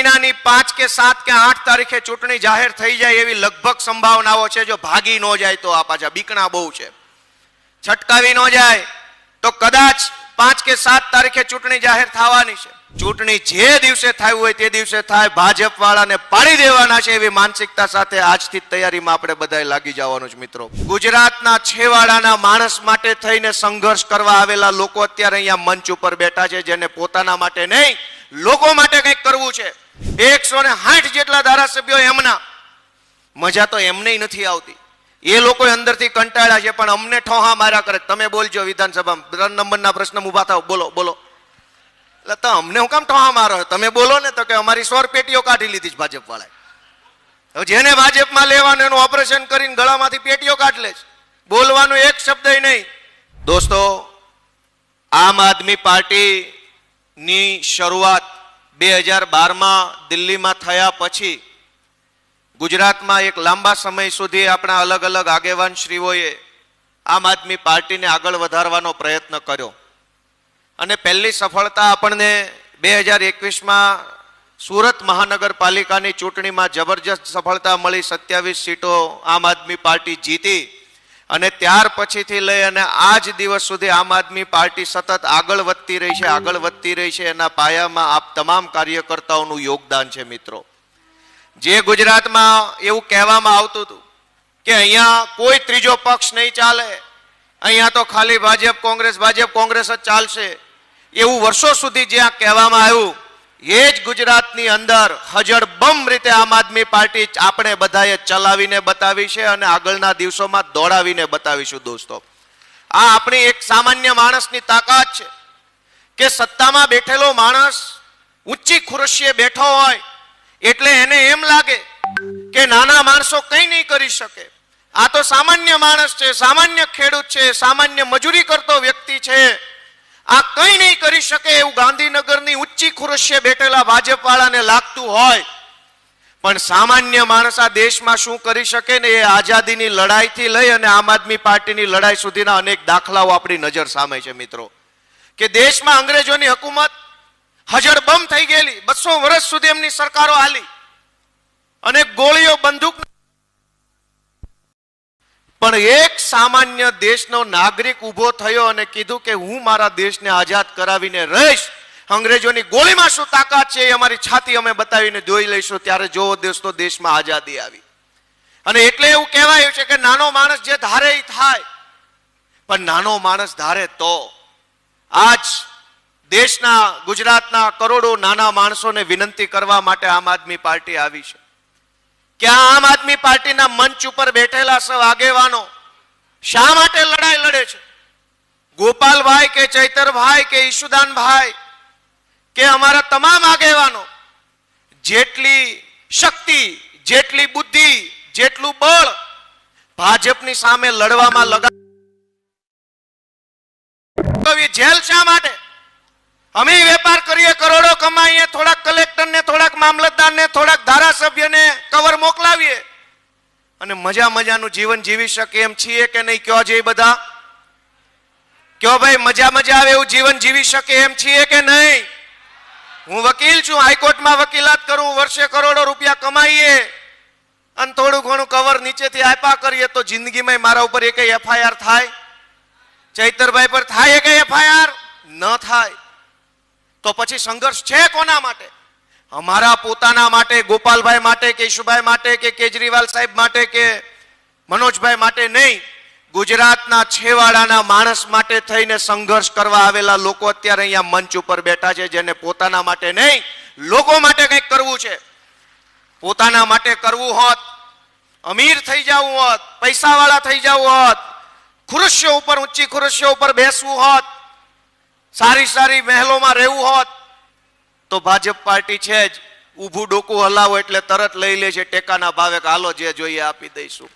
મહિનાની 5 કે 7 કે 8 તારીખે ચૂંટણી જાહેર થઈ જાય એવી લગભગ સંભાવનાઓ છે। જો ભાગી ન જાય તો આ પાછા બીકણા બહુ છે, છટકાવી ન જાય તો કદાચ 5 કે 7 તારીખે ચૂંટણી જાહેર થવાની છે। ચૂંટણી જે દિવસે થાય હોય તે દિવસે થાય, ભાજપ વાળાને પાડી દેવાના છે એવી માનસિકતા સાથે આજથી તૈયારીમાં આપણે બધાએ લાગી જવાનું છે। મિત્રો, ગુજરાતના છેવાડાના માણસ માટે થઈને સંઘર્ષ કરવા આવેલા લોકો અત્યારે અહીંયા મંચ ઉપર બેઠા છે, જેને પોતાના માટે નહીં લોકો માટે કંઈક કરવું છે। 160 જેટલા ધારાસભ્યો, એમના મજા તો એમને નથી આવતી, એ લોકો અંદરથી કંટાળ્યા છે, પણ અમને ઠોહા માર્યા કરે, તમે બોલજો વિધાનસભામાં 3 નંબરના પ્રશ્ન ઉભા થાવ, બોલો બોલો, એટલે તો અમને હું કામ ઠોહા મારો, તમે બોલો ને, તો કે અમારી 100 પેટીઓ કાઢી લીધી ભાજપ વાળાએ। હવે જેને ભાજપમાં લેવાનું એનું ઓપરેશન કરીને ગળામાંથી પેટીઓ કાઢી લે છે, બોલવાનું એક શબ્દ નહીં। દોસ્તો, આમ આદમી પાર્ટી ની શરૂઆત 2012માં દિલ્હીમાં થયા પછી ગુજરાતમાં એક લાંબા સમય સુધી આપણા અલગ અલગ આગેવાન શ્રીઓએ આમ આદમી પાર્ટીને આગળ વધારવાનો પ્રયત્ન કર્યો, અને પહેલી સફળતા આપણને 2021માં સુરત મહાનગરપાલિકાની ચૂંટણીમાં જબરજસ્ત સફળતા મળી, 27 સીટો આમ આદમી પાર્ટી જીતી, અને ત્યાર પછીથી લઈ અને આજ દિવસ સુધી આમ આદમી પાર્ટી સતત આગળ વધતી રહી છે। એના પાયામાં આપ તમામ કાર્યકર્તાઓનું યોગદાન છે। મિત્રો, જે ગુજરાતમાં એવું કહેવામાં આવતું હતું કે અહીંયા કોઈ ત્રીજો પક્ષ નહીં ચાલે, અહીંયા તો ખાલી ભાજપ કોંગ્રેસ જ ચાલશે, એવું વર્ષો સુધી જ્યાં કહેવામાં આવ્યું, એ જ ગુજરાતની અંદર હજળબમ રીતે આમ આદમી પાર્ટી આપણે બધાએ ચલાવીને બતાવી છે, અને આગળના દિવસોમાં દોડાવીને બતાવીશું। દોસ્તો, આ આપણી એક સામાન્ય માણસની તાકાત છે કે સત્તામાં બેઠેલો માણસ ઊંચી ખુરશીએ બેઠો હોય એટલે એને એમ લાગે કે નાના માણસો કંઈ નહીં કરી શકે, આ તો સામાન્ય માણસ છે, સામાન્ય ખેડૂત છે, સામાન્ય મજૂરી કરતો વ્યક્તિ છે, આ કંઈ નહીં કરી શકે એવું ગાંધીનગરની ઊંચી ખુરશીએ બેઠેલા ભાજપ વાળાને લાગતું હોય, પણ સામાન્ય માણસ આ દેશમાં શું કરી શકે ને, એ આઝાદીની લડાઈથી લઈ અને આમ આદમી પાર્ટીની લડાઈ સુધીના અનેક દાખલાઓ આપણી નજર સામે છે। મિત્રો, કે દેશમાં અંગ્રેજોની હુકુમત હજળબમ થઈ ગયેલી, 200 વર્ષ સુધી એમની સરકારો હાલી, અને ગોળીઓ બંદૂક, પણ એક સામાન્ય દેશનો નાગરિક ઉભો થયો અને કીધું કે હું મારા દેશને આઝાદ કરાવીને રહીશ, અંગ્રેજોની ગોળીમાં શું તાકાત છે એ અમારી છાતી અમે બતાવીને જોઈ લઈશું। ત્યારે જોવો દોસ્તો, દેશમાં આઝાદી આવી, અને એટલે એવું કહેવાયું છે કે નાનો માણસ જે ધારે એ થાય, પણ નાનો માણસ ધારે તો આજ દેશના ગુજરાતના કરોડો નાના માણસોને વિનંતી કરવા માટે આમ આદમી પાર્ટી આવી છે કે આમ આદમી પાર્ટીના મંચ ઉપર બેઠેલા સૌ આગેવાનો શા માટે લડાઈ લડે છે? ગોપાલભાઈ કે ચૈતરભાઈ કે ઈશુદાનભાઈ કે અમારા તમામ આગેવાનો જેટલી શક્તિ, જેટલી બુદ્ધિ, જેટલું બળ ભાજપની સામે લડવામાં લગાવી, જેલ શા માટે? અમે વેપાર કરીએ, કરોડો કમાઈએ, થોડાક કલેક્ટરને, થોડાક મામલતદારને, થોડાક ધારાસભ્યને કવર મોકલાવીએ અને મજાનું જીવન જીવી શકે એમ છીએ કે નહીં? કયો છે બધા? કયો ભાઈ, મજા આવે એવું જીવન જીવી શકે એમ છીએ કે નહીં? હું વકીલ છું, હાઈકોર્ટમાં વકીલાત કરું, વર્ષે કરોડો રૂપિયા કમાઈએ અને થોડું ઘણું કવર નીચેથી આપ્યા કરીએ તો જિંદગીમાં મારા ઉપર એક એફઆઈઆર થાય? ચૈતરભાઈ પર થાય એક એફઆઈઆર? ન થાય। તો પછી સંઘર્ષ છે કોના માટે? અમારા પોતાના માટે, ગોપાલભાઈ માટે કે ઈશુભાઈ માટે કે કેજરીવાલ સાહેબ માટે કે મનોજભાઈ માટે નહીં, ગુજરાતના છેવાડાના માણસ માટે થઈને સંઘર્ષ કરવા આવેલા લોકો અત્યારે અહીંયા મંચ ઉપર બેઠા છે, જેને પોતાના માટે નહીં લોકો માટે કંઈક કરવું છે। પોતાના માટે કરવું હોત, અમીર થઈ જવું હોત, પૈસાવાળા થઈ જવું હોત, ખુરશીઓ ઉપર, ઊંચી ખુરશીઓ ઉપર બેસવું હોત, સારી મહેલોમાં રહેવું હોત, તો ભાજપ પાર્ટી છે જ ઊભું ડોકું હલાવો એટલે તરત લઈ લે છે ટેકાના ભાવે કે હાલો જે જોઈએ આપી દઈશું।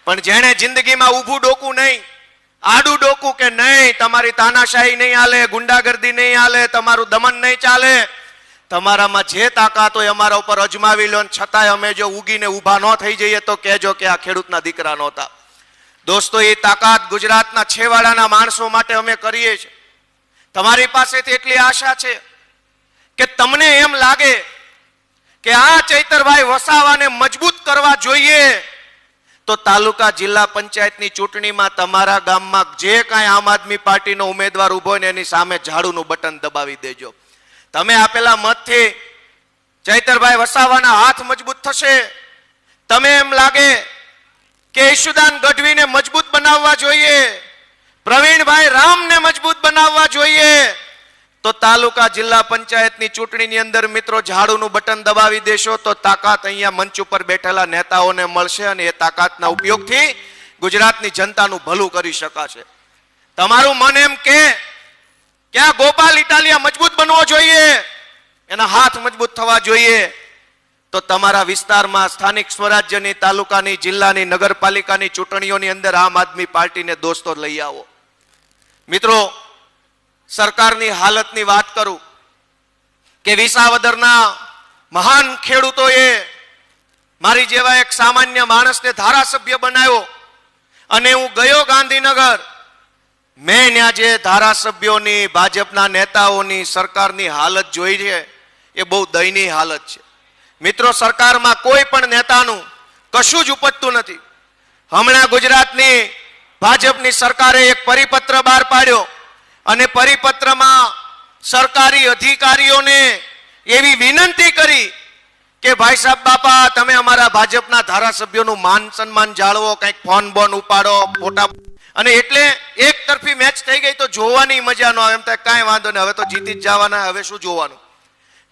પણ જેણે જિંદગીમાં ઊભું ડોકું નહીં, આડું ડોકું કે નહીં, તમારી તાનાશાહી નહીં હાલે, ગુંડાગર્દી નહીં હાલે, તમારું દમન નહીં ચાલે, તમારામાં જે તાકાત હોય અમારા ઉપર અજમાવી લો, છતાંય અમે જો ઉગીને ઊભા ન થઈ જઈએ તો કહેજો કે આ ખેડૂતના દીકરા નહોતા। દોસ્તો, એ તાકાત ગુજરાતના છેવાડાના માણસો માટે અમે કરીએ છીએ। તમારી પાસેથી એટલી આશા છે કે તમને એમ લાગે કે આ ચૈતરભાઈ વસાવાને મજબૂત કરવા જોઈએ, તો તાલુકા જિલ્લા પંચાયતની ચૂંટણીમાં તમારા ગામમાં જે કાંઈ આમ આદમી પાર્ટીનો ઉમેદવાર ઉભો હોય ને એની સામે ઝાડુનું બટન દબાવી દેજો. તમે આપેલા મતથી ચૈતરભાઈ વસાવાના હાથ મજબૂત થશે. તમે એમ લાગે કે ઈશુદાન ગઢવીને મજબૂત બનાવવા જોઈએ, પ્રવીણભાઈ રામને મજબૂત બનાવવા જોઈએ, તો તાલુકા જિલ્લા પંચાયતની ચૂંટણીની અંદર મિત્રો ઝાડુનું બટન દબાવી દેશો તો તાકાત અહીંયા મંચ ઉપર બેઠેલા નેતાઓને મળશે અને એ તાકાતના ઉપયોગથી ગુજરાતની જનતાનું ભલું કરી શકાશે. તમારું મન એમ કે આ ગોપાલ ઇટાલિયા મજબૂત બનવો જોઈએ, એના હાથ મજબૂત થવા જોઈએ, તો તમારા વિસ્તારમાં સ્થાનિક સ્વરાજ્યની, તાલુકાની, જિલ્લાની, નગરપાલિકાની ચૂંટણીઓની અંદર આમ આદમી પાર્ટીને દોસ્તો લઈ આવો. મિત્રો, સરકારની હાલતની વાત કરું કે વિસાવદરના મહાન ખેડૂતોએ મારી જેવા એક સામાન્ય માણસને ધારાસભ્ય બનાવ્યો અને હું ગયો ગાંધીનગર. મેં ત્યાં જે ધારાસભ્યોની, ભાજપના નેતાઓની, સરકારની હાલત જોઈ છે એ બહુ દયનીય હાલત છે. મિત્રો, સરકારમાં કોઈ પણ નેતાનું કશું જ ઉપજતું નથી. હમણાં ગુજરાતની ભાજપની સરકારે એક પરિપત્ર બહાર પાડ્યો અને પરિપત્રમાં સરકારી અધિકારીઓને એવી વિનંતી કરી કે ભાઈ સાહેબ બાપા, તમે અમારા ભાજપના ધારાસભ્યોનું માન સન્માન જાળવો, કંઈક ફોન બોન ઉપાડો, ફોટા. અને એટલે એક તરફી મેચ થઈ ગઈ તો જોવાની મજા ન આવે. એમ થાય કાંઈ વાંધો નહીં, હવે તો જીતી જ જવાના, હવે શું જોવાનું.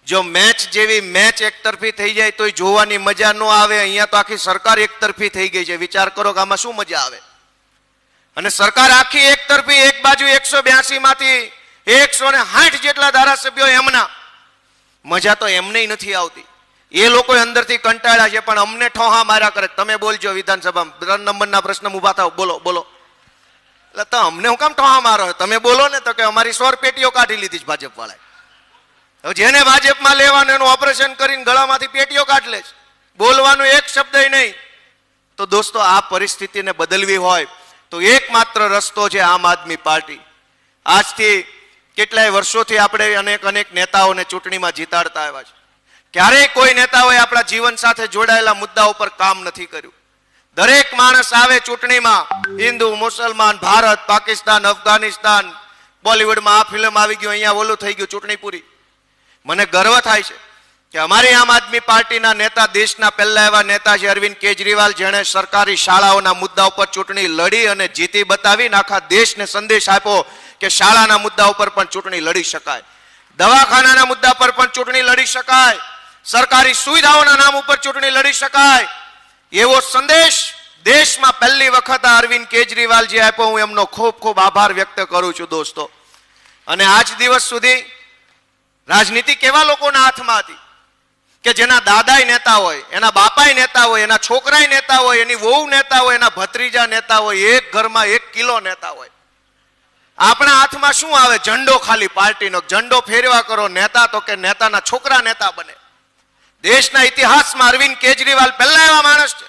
જો મેચ જેવી મેચ એક તરફી થઈ જાય તો જોવાની મજા ન આવે. અહીંયા તો આખી સરકાર એક તરફી થઈ ગઈ છે. વિચાર કરો કે આમાં શું મજા આવે. અને સરકાર આખી એક તરફી, એક બાજુ 182 માંથી 160 જેટલા ધારાસભ્યો એમના, મજા તો એમને નથી આવતી. એ લોકો અંદરથી કંટાળ્યા છે પણ અમને ઠોહા માર્યા કરે. તમે બોલજો વિધાનસભામાં 3 નંબરના પ્રશ્ન ઉભા થાવ, બોલો બોલો. એટલે તો અમને હું કામ ઠોહા મારો, તમે બોલો ને. તો કે અમારી 100 પેટીઓ કાઢી લીધી છે ભાજપ વાળાએ. હવે જેને ભાજપમાં લેવાનું એનું ઓપરેશન કરીને ગળામાંથી પેટીઓ કાઢી લે છે, બોલવાનું એક શબ્દ નહીં. તો દોસ્તો, આ પરિસ્થિતિને બદલવી હોય તો એકમાત્ર રસ્તો છે આમ આદમી પાર્ટી. આજથી કેટલાય વર્ષોથી આપણે અનેક નેતાઓને ચૂંટણીમાં જીતાડતા આવ્યા છે. ક્યારેય કોઈ નેતાઓએ આપણા જીવન સાથે જોડાયેલા મુદ્દાઓ પર કામ નથી કર્યું. દરેક માણસ આવે ચૂંટણીમાં, હિન્દુ, મુસલમાન, ભારત, પાકિસ્તાન, અફઘાનિસ્તાન, બોલિવૂડમાં આ ફિલ્મ આવી ગયું, અહીંયા ઓલું થઈ ગયું, ચૂંટણી પૂરી. મને ગર્વ થાય છે કે અમારી આમ આદમી પાર્ટીના નેતા, દેશના પહેલા એવા નેતા છે અરવિંદ કેજરીવાલ, જેણે સરકારી શાળાઓના મુદ્દા ઉપર ચૂંટણી લડી અને જીતી બતાવીને આખા દેશને સંદેશ આપ્યો કે શાળાના મુદ્દા ઉપર પણ ચૂંટણી લડી શકાય, દવાખાનાના મુદ્દા પર પણ ચૂંટણી લડી શકાય, સરકારી સુવિધાઓના નામ ઉપર ચૂંટણી લડી શકાય. એવો સંદેશ દેશમાં પહેલી વખત અરવિંદ કેજરીવાલ જે આપ્યો, હું એમનો ખૂબ ખૂબ આભાર વ્યક્ત કરું છું દોસ્તો. અને આજ દિવસ સુધી રાજનીતિ કેવા લોકોના હાથમાં હતી કે જેના દાદાય નેતા હોય, એના બાપાય નેતા હોય, એના છોકરાય નેતા હોય, એની વહુ નેતા હોય, એના ભત્રીજા નેતા હોય, એક ઘરમાં 1 કિલો નેતા હોય. આપણા હાથમાં શું આવે? ઝંડો, ખાલી પાર્ટીનો ઝંડો ફેરવા કરો. નેતા તો કે નેતાના છોકરા નેતા બને. દેશના ઇતિહાસમાં અરવિંદ કેજરીવાલ પહેલા એવા માણસ છે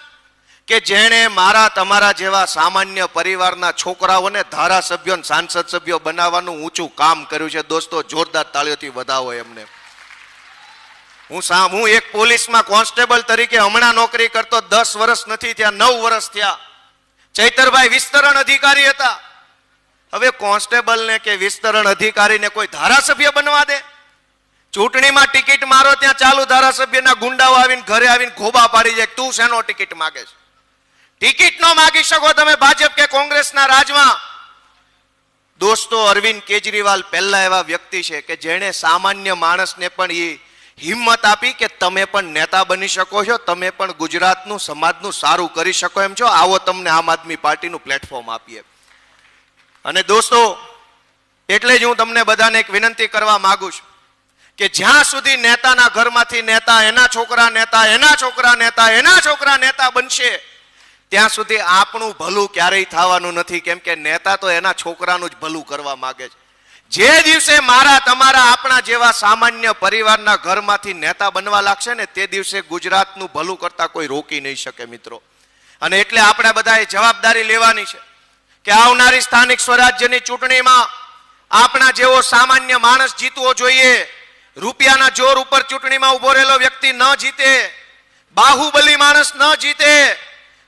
કે જેણે મારા તમારા જેવા સામાન્ય પરિવારના છોકરાઓને ધારાસભ્યો, સાંસદ સભ્યો બનાવવાનું ઊંચું કામ કર્યું છે. દોસ્તો, જોરદાર તાળીઓથી વધાવો એમને. હું એક પોલીસમાં કોન્સ્ટેબલ તરીકે હમણાં નોકરી કરતો, 10 વર્ષ નથી થયા, 9 વર્ષ થયા. ચૈતરભાઈ વિસ્તરણ અધિકારી હતા. હવે કોન્સ્ટેબલને કે વિસ્તરણ અધિકારીને કોઈ ધારાસભ્ય બનવા દે? ચૂંટણીમાં ટિકિટ મારો ત્યાં ચાલુ ધારાસભ્યના ગુંડાઓ આવીને ઘરે આવીને ખોબા પાડી જાય, તું શેનો ટિકિટ માગે છે? ટિકિટ ન માગી શકો તમે ભાજપ કે કોંગ્રેસના રાજમાં. દોસ્તો, અરવિંદ કેજરીવાલ પહેલા એવા વ્યક્તિ છે કે જેણે સામાન્ય માણસને પણ એ હિંમત આપી કે તમે પણ નેતા બની શકો છો, તમે પણ ગુજરાતનું, સમાજનું સારું કરી શકો એમ છો, આવો તમને આમ આદમી પાર્ટીનું પ્લેટફોર્મ આપીએ. અને દોસ્તો, એટલે જ હું તમને બધાને એક વિનંતી કરવા માંગુ છું કે જ્યાં સુધી નેતાના ઘરમાંથી નેતા, એના છોકરા નેતા, એના છોકરા નેતા, એના છોકરા નેતા બનશે, ત્યાં સુધી આપણું ભલું ક્યારેય થવાનું નથી. કેમ કે નેતા તો એના છોકરાનું જ ભલું કરવા માંગે છે. જે દિવસે મારા, તમારા, આપણા જેવા સામાન્ય પરિવારના ઘરમાંથી નેતા બનવા લાગશે ને, તે દિવસે ગુજરાતનું ભલું કરતા કોઈ રોકી નહીં શકે મિત્રો. અને એટલે આપણે બધાએ જવાબદારી લેવાની છે કે આવનારી સ્થાનિક સ્વરાજ્યની ચૂંટણીમાં આપણા જેવો સામાન્ય માણસ જીતવો જોઈએ. રૂપિયાના જોર ઉપર ચૂંટણીમાં ઉભો રહેલો વ્યક્તિ ન જીતે, બાહુબલી માણસ ન જીતે,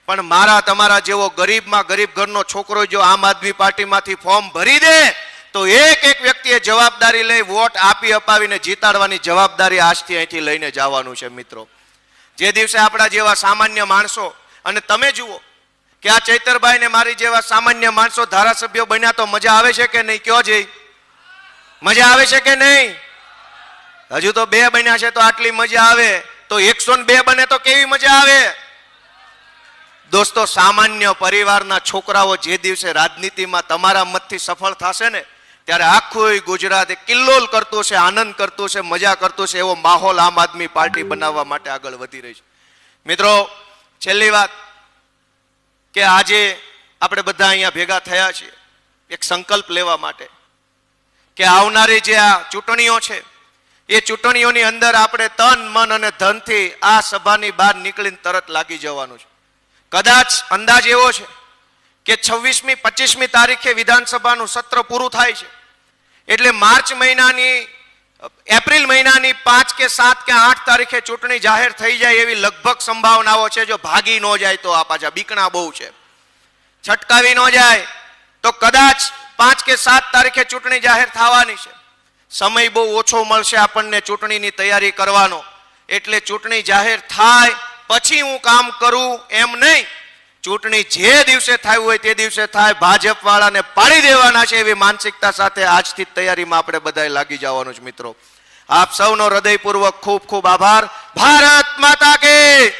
પણ મારા તમારા જેવો ગરીબમાં ગરીબ ઘરનો છોકરો જો આમ આદમી પાર્ટીમાંથી ફોર્મ ભરી દે તો એક એક વ્યક્તિએ જવાબદારી લઈ વોટ આપી અપાવીને જીતાડવાની જવાબદારી આજથી અહીંથી લઈને જવાનું છે. મિત્રો, જે દિવસે આપણા જેવા સામાન્ય માણસો, અને તમે જુઓ કે આ ચૈતરભાઈ ને મારી જેવા સામાન્ય માણસો ધારાસભ્યો બન્યા તો મજા આવે છે કે નહીં? કયો જઈ મજા આવે છે કે નહીં? હજુ તો 2 બન્યા છે તો આટલી મજા આવે, તો 102 બને તો કેવી મજા આવે? દોસ્તો, સામાન્ય પરિવારના છોકરાઓ જે દિવસે રાજનીતિમાં તમારા મતથી સફળ થશે ને, ત્યારે આખું ગુજરાત કિલ્લોલ કરતું છે, આનંદ કરતું છે, મજા કરતું છે. એવો માહોલ આમ આદમી પાર્ટી બનાવવા માટે આગળ વધી રહી છે. મિત્રો, છેલ્લી વાત કે આજે આપણે બધા અહીંયા ભેગા થયા છીએ એક સંકલ્પ લેવા માટે કે આવનારી જે આ ચૂંટણીઓ છે એ ચૂંટણીઓની અંદર આપણે તન મન અને ધનથી આ સભાની બહાર નીકળીને તરત લાગી જવાનું છે. કદાચ અંદાજ એવો છે કે 26મી 25મી તારીખે વિધાનસભાનું સત્ર પૂરું થાય છે, એટલે માર્ચ મહિનાની, એપ્રિલ મહિનાની 5 કે 7 કે 8 તારીખે ચૂંટણી જાહેર થઈ જાય એવી લગભગ સંભાવનાઓ છે. જો ભાગી ન જાય તો આ પાછા બીકણા બહુ છે. છટકાવી ન જાય તો કદાચ 5 કે 7 તારીખે ચૂંટણી જાહેર થવાની છે. સમય બહુ ઓછો મળશે આપણને ચૂંટણીની તૈયારી કરવાનો, એટલે ચૂંટણી જાહેર થાય પછી હું કામ કરું એમ નહીં. ચૂંટણી જે દિવસે થયું હોય તે દિવસે થાય. ભાજપ વાળાને પાડી દેવાના છે એવી માનસિકતા સાથે આજથી તૈયારીમાં આપણે બધાએ લાગી જવાનું છે. મિત્રો, આપ સૌનો હૃદયપૂર્વક ખૂબ ખૂબ આભાર. ભારત માતા કી